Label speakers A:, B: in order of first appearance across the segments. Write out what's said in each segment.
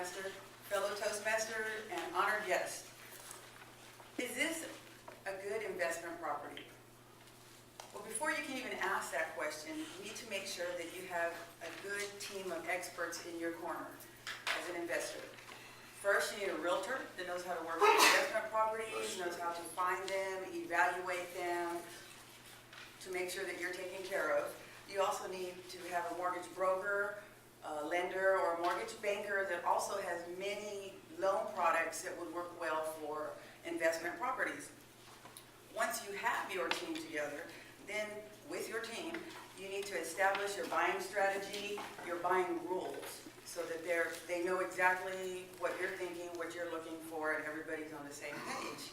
A: Toastmaster, fellow Toastmaster, and honored guest. Is this a good investment property? Well, before you can even ask that question, you need to make sure that you have a good team of experts in your corner as an investor. First, you need a realtor that knows how to work with investment properties, knows how to find them, evaluate them, to make sure that you're taken care of. You also need to have a mortgage broker, a lender, or a mortgage banker that also has many loan products that would work well for investment properties. Once you have your team together, then with your team, you need to establish your buying strategy, your buying rules, so that they know exactly what you're thinking, what you're looking for, and everybody's on the same page.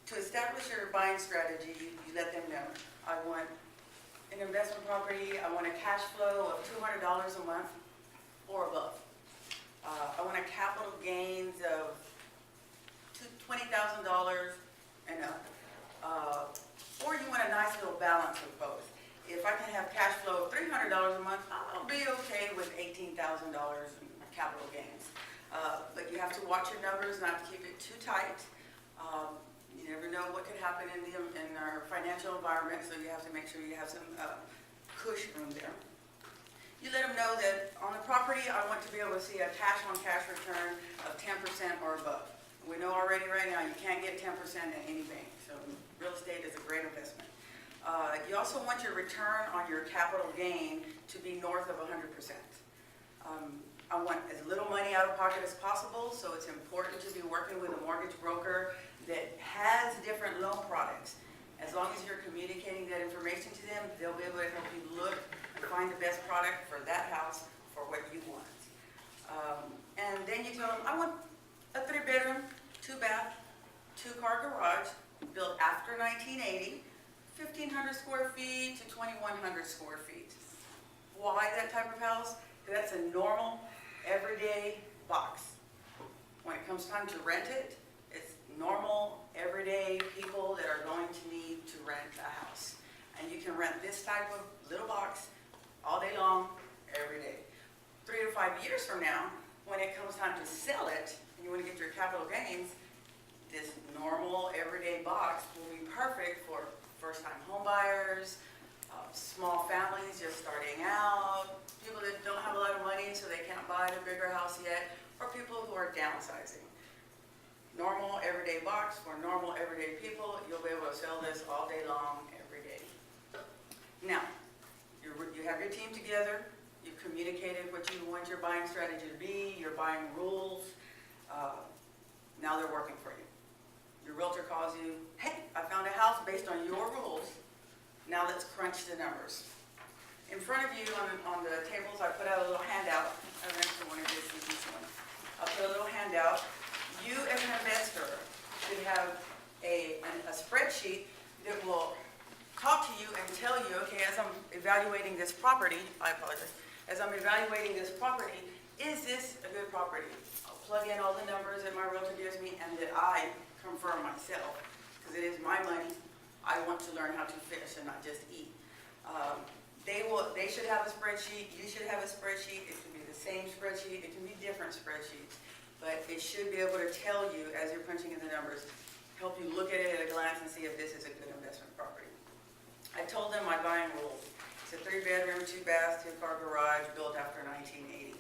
A: To establish your buying strategy, you let them know, I want an investment property, I want a cash flow of $200 a month or above. I want a capital gains of $20,000 and up. Or you want a nice little balance of both. If I can have cash flow of $300 a month, I'll be okay with $18,000 in capital gains. But you have to watch your numbers, not to keep it too tight. You never know what could happen in our financial environment, so you have to make sure you have some cushion room there. You let them know that on the property, I want to be able to see a cash-on-cash return of 10% or above. We know already right now you can't get 10% at any bank, so real estate is a great investment. You also want your return on your capital gain to be north of 100%. I want as little money out of pocket as possible, so it's important to be working with a mortgage broker that has different loan products. As long as you're communicating that information to them, they'll be able to help you look and find the best product for that house for what you want. And then you tell them, I want a 3-bedroom, 2-bath, 2-car garage built after 1980, 1,500 square feet to 2,100 square feet. Why that type of house? Because that's a normal, everyday box. When it comes time to rent it, it's normal, everyday people that are going to need to rent a house. And you can rent this type of little box all day long, every day. 3 to 5 years from now, when it comes time to sell it, and you want to get your capital gains, this normal, everyday box will be perfect for first-time home buyers, small families just starting out, people that don't have a lot of money so they can't buy the bigger house yet, or people who are downsizing. Normal, everyday box for normal, everyday people. You'll be able to sell this all day long, every day. Now, you have your team together. You've communicated what you want your buying strategy to be, your buying rules. Now they're working for you. Your realtor calls you, hey, I found a house based on your rules. Now let's crunch the numbers. In front of you on the tables, I put out a little handout. I actually wanted to see this one. I'll put a little handout. You as an investor should have a spreadsheet that will talk to you and tell you, okay, as I'm evaluating this property, I apologize, as I'm evaluating this property, is this a good property? I'll plug in all the numbers that my realtor gives me and that I confirm myself, because it is my money. I want to learn how to fish and not just eat. They should have a spreadsheet. You should have a spreadsheet. It can be the same spreadsheet. It can be different spreadsheets. But it should be able to tell you, as you're punching in the numbers, help you look at it at a glance and see if this is a good investment property. I told them my buying rules. It's a 3-bedroom, 2-bath, 2-car garage built after 1980.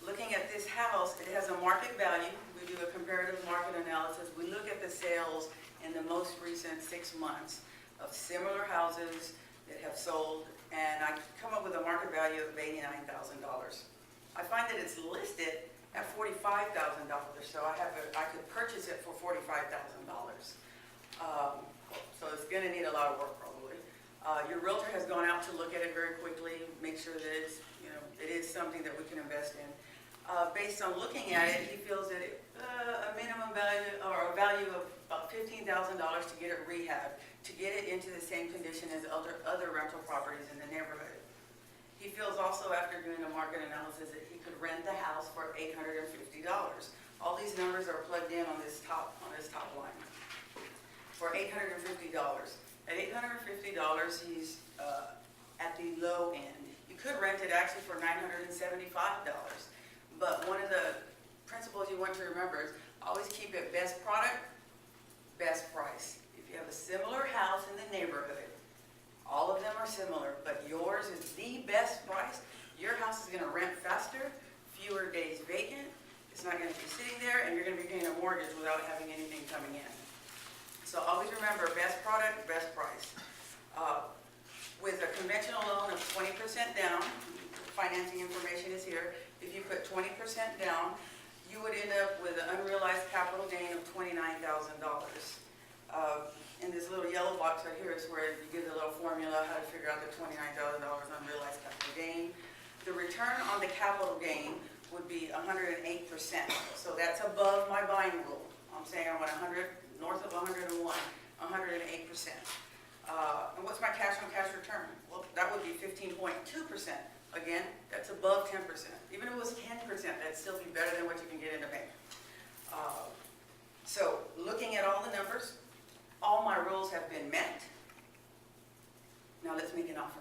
A: Looking at this house, it has a market value. We do a comparative market analysis. We look at the sales in the most recent 6 months of similar houses that have sold, and I come up with a market value of $89,000. I find that it's listed at $45,000, so I could purchase it for $45,000. So it's going to need a lot of work probably. Your realtor has gone out to look at it very quickly, make sure that it is something that we can invest in. Based on looking at it, he feels that a minimum value or a value of about $15,000 to get it rehabbed, to get it into the same condition as other rental properties in the neighborhood. He feels also, after doing a market analysis, that he could rent the house for $850. All these numbers are plugged in on this top line. For $850. At $850, he's at the low end. You could rent it actually for $975, But one of the principles you want to remember is always keep it best product, best price. If you have a similar house in the neighborhood, all of them are similar, but yours is the best price, your house is going to rent faster, fewer days vacant, it's not going to be sitting there, and you're going to be paying a mortgage without having anything coming in. So always remember, best product, best price. With a conventional loan of 20% down, financing information is here, if you put 20% down, you would end up with an unrealized capital gain of $29,000. In this little yellow box right here is where you give the little formula how to figure out the $29,000 unrealized capital gain. The return on the capital gain would be 108%. So that's above my buying rule. I'm saying I want 100, north of 101, 108%. And what's my cash on cash return? Well, that would be 15.2%. Again, that's above 10%. Even if it was 10%, that'd still be better than what you can get in the bank. So looking at all the numbers, all my rules have been met. Now let's make an offer.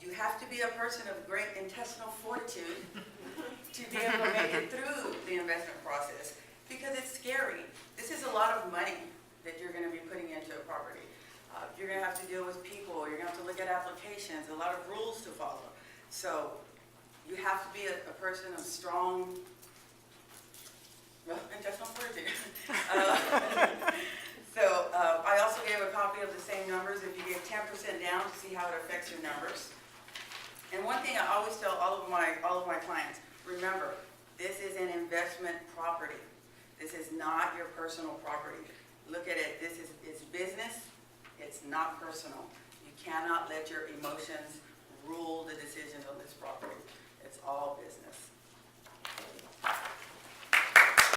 A: You have to be a person of great intestinal fortitude to be able to make it through the investment process, because it's scary. This is a lot of money that you're going to be putting into a property. You're going to have to deal with people. You're going to have to look at applications, a lot of rules to follow. So you have to be a person of strong intestinal fortitude. So I also gave a copy of the same numbers if you give 10% down to see how it affects your numbers. And one thing I always tell all of my clients, remember, this is an investment property. This is not your personal property. Look at it, it's business, it's not personal. You cannot let your emotions rule the decision.